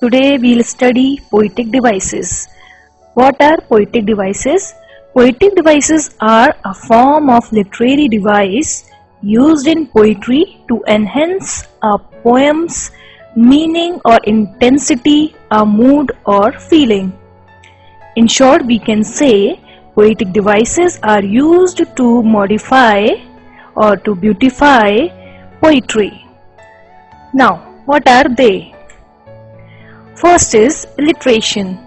Today we'll study poetic devices. What are poetic devices? Poetic devices are a form of literary device used in poetry to enhance a poem's meaning or intensity, a mood or feeling. In short, we can say poetic devices are used to modify or to beautify poetry. Now, what are they? First is alliteration.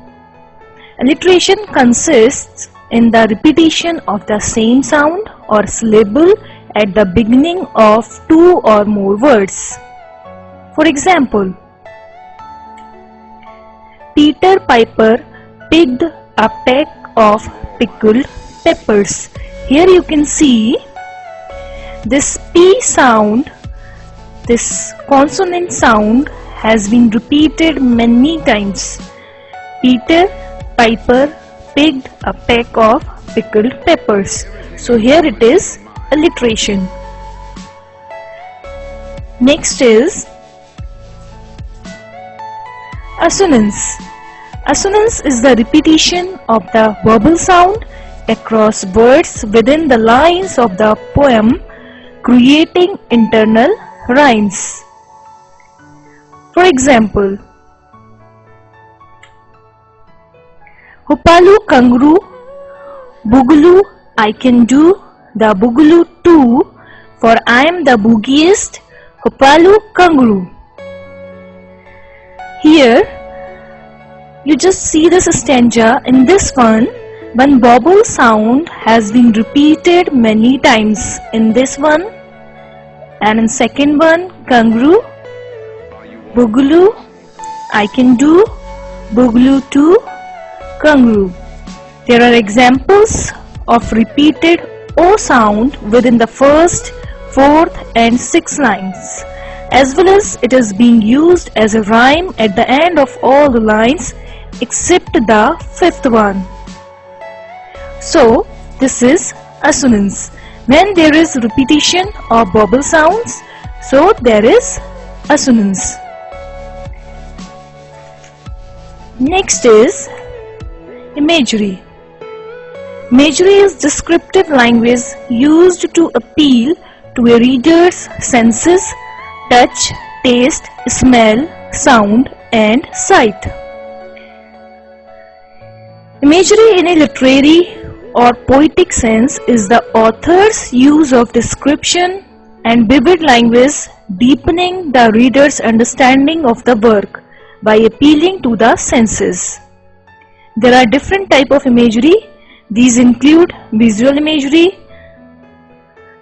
Alliteration consists in the repetition of the same sound or syllable at the beginning of two or more words. For example, Peter Piper picked a peck of pickled peppers. Here you can see this P sound, this consonant sound has been repeated many times. Peter Piper picked a peck of pickled peppers. So here it is alliteration. Next is assonance. Assonance is the repetition of the vowel sound across words within the lines of the poem, creating internal rhymes. For example, Hopalu Kanguru, Boogaloo I can do, the Boogaloo too, for I am the boogiest, Hopalu Kanguru. Here, you just see this stanza. In this one vowel sound has been repeated many times. In this one, and in second one, Kangaroo, Boogaloo, I can do, Boogaloo too, Kangaroo. There are examples of repeated O sound within the first, fourth and sixth lines, as well as it is being used as a rhyme at the end of all the lines except the fifth one. So this is assonance. When there is repetition of vowel sounds, so there is assonance. Next is imagery. Imagery is descriptive language used to appeal to a reader's senses, touch, taste, smell, sound and sight. Imagery in a literary or poetic sense is the author's use of description and vivid language, deepening the reader's understanding of the work by appealing to the senses. There are different types of imagery. These include visual imagery,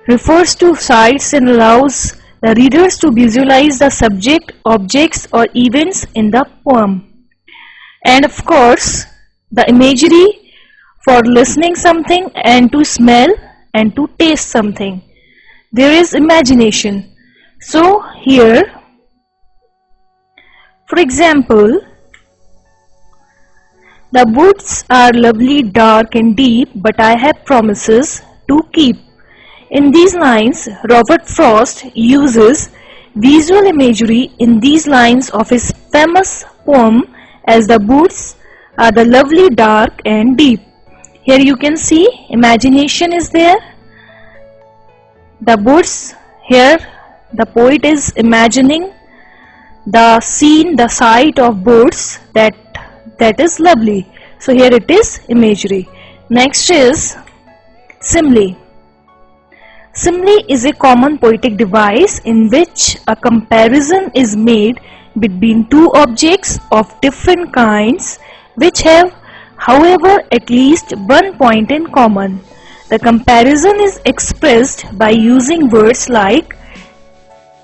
refers to sights and allows the readers to visualize the subject, objects or events in the poem. And of course, the imagery for listening something and to smell and to taste something. There is imagination. So here, for example, the woods are lovely, dark and deep, but I have promises to keep. In these lines, Robert Frost uses visual imagery in these lines of his famous poem as the woods are the lovely, dark and deep. Here you can see imagination is there. The woods, here the poet is imagining the scene, the sight of birds that is lovely. So here it is imagery. Next is simile. Simile is a common poetic device in which a comparison is made between two objects of different kinds which have, however, at least one point in common. The comparison is expressed by using words like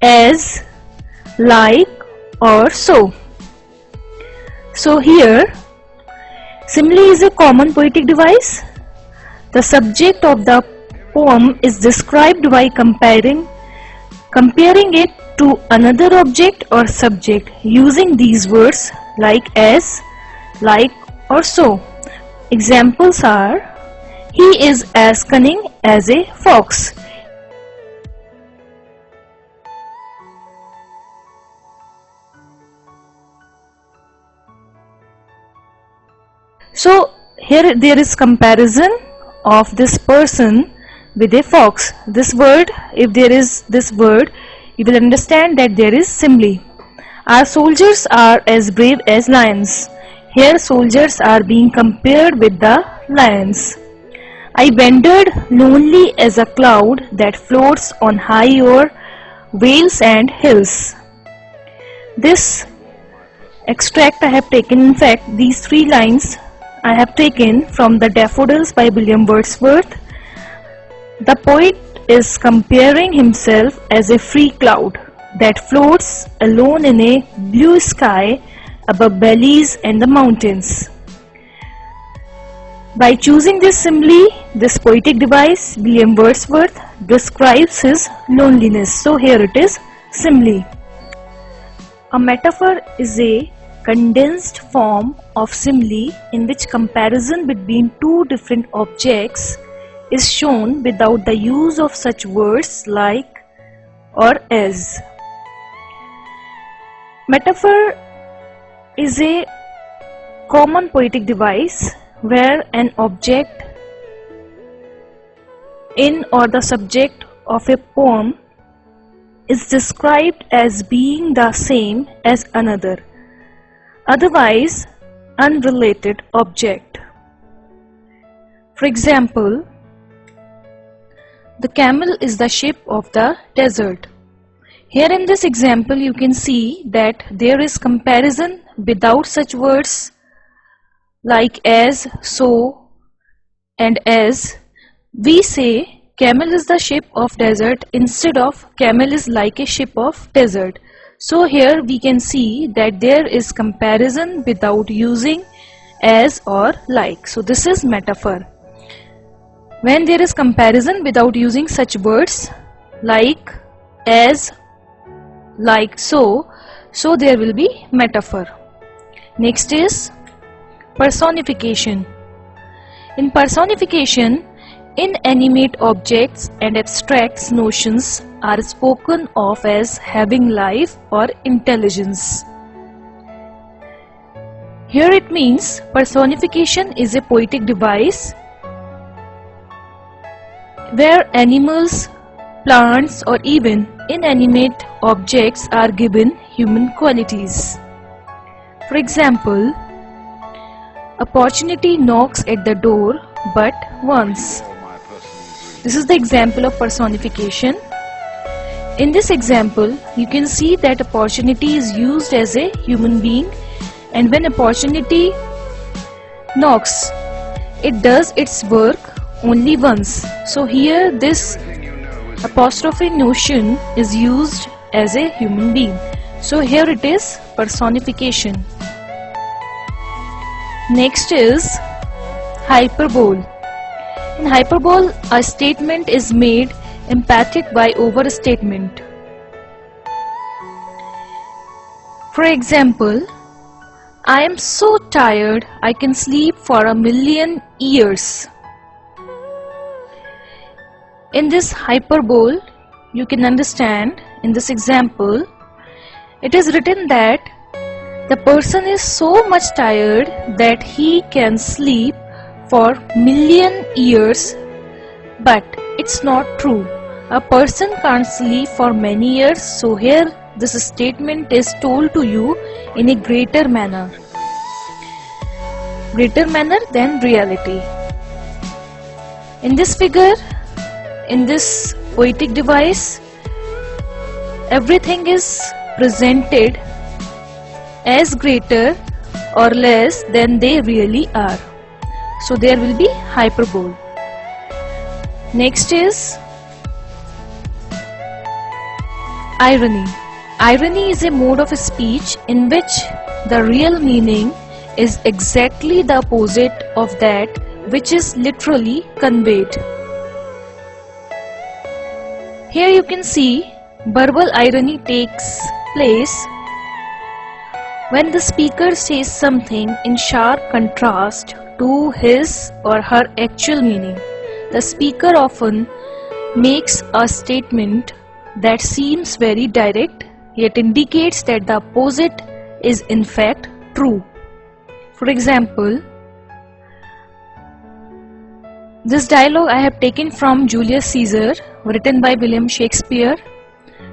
as, like or so. So here, simile is a common poetic device. The subject of the poem is described by comparing it to another object or subject using these words like as, like or so. Examples are, he is as cunning as a fox. So here there is comparison of this person with a fox. This word, if there is this word, you will understand that there is simile. Our soldiers are as brave as lions. Here soldiers are being compared with the lions. I wandered lonely as a cloud that floats on high o'er vales and hills. This extract I have taken, in fact these three lines I have taken from the Daffodils by William Wordsworth. The poet is comparing himself as a free cloud that floats alone in a blue sky above valleys and the mountains. By choosing this simile, this poetic device, William Wordsworth describes his loneliness. So here it is, simile. A metaphor is a condensed form of simile in which comparison between two different objects is shown without the use of such words like or as. Metaphor is a common poetic device where an object in or the subject of a poem is described as being the same as another, otherwise unrelated object. For example, the camel is the ship of the desert. Here in this example you can see that there is comparison without such words like as, so and as. We say camel is the ship of desert instead of camel is like a ship of desert. So here we can see that there is comparison without using as or like. So this is metaphor. When there is comparison without using such words like, as, like, so there will be metaphor. Next is personification. In personification, inanimate objects and abstract notions are spoken of as having life or intelligence. Here it means personification is a poetic device where animals, plants or even inanimate objects are given human qualities. For example, opportunity knocks at the door but once. This is the example of personification. In this example, you can see that opportunity is used as a human being, and when opportunity knocks, it does its work only once. So here this apostrophe notion is used as a human being. So here it is personification. Next is hyperbole. In hyperbole, a statement is made emphatic by overstatement. For example, I am so tired I can sleep for 1,000,000 years. In this hyperbole, you can understand in this example, it is written that the person is so much tired that he can sleep for 1,000,000 years, but it's not true. A person can't sleep for many years, so here this statement is told to you in a greater manner than reality. In this figure, in this poetic device, everything is presented as greater or less than they really are. So there will be hyperbole. Next is irony. Irony is a mode of speech in which the real meaning is exactly the opposite of that which is literally conveyed. Here you can see verbal irony takes place when the speaker says something in sharp contrast to his or her actual meaning. The speaker often makes a statement that seems very direct, yet indicates that the opposite is in fact true. For example, This dialogue I have taken from Julius Caesar, written by William Shakespeare,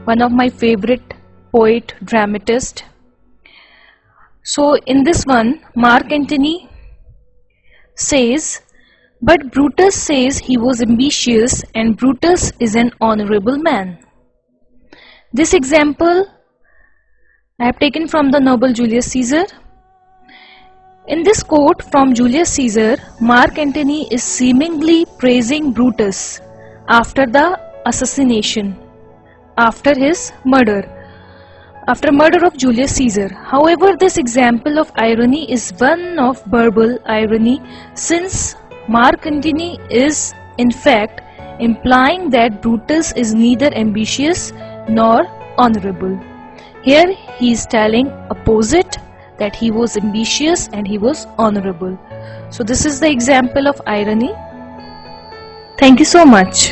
one of my favorite poet dramatist. So in this one, Mark Antony says, but Brutus says he was ambitious and Brutus is an honorable man. This example I have taken from the novel Julius Caesar. In this quote from Julius Caesar, Mark Antony is seemingly praising Brutus after the assassination, after his murder, after murder of Julius Caesar. However, this example of irony is one of verbal irony, since Mark Antony is in fact implying that Brutus is neither ambitious nor honorable. Here he is telling opposite, that he was ambitious and he was honorable. So this is the example of irony. Thank you so much.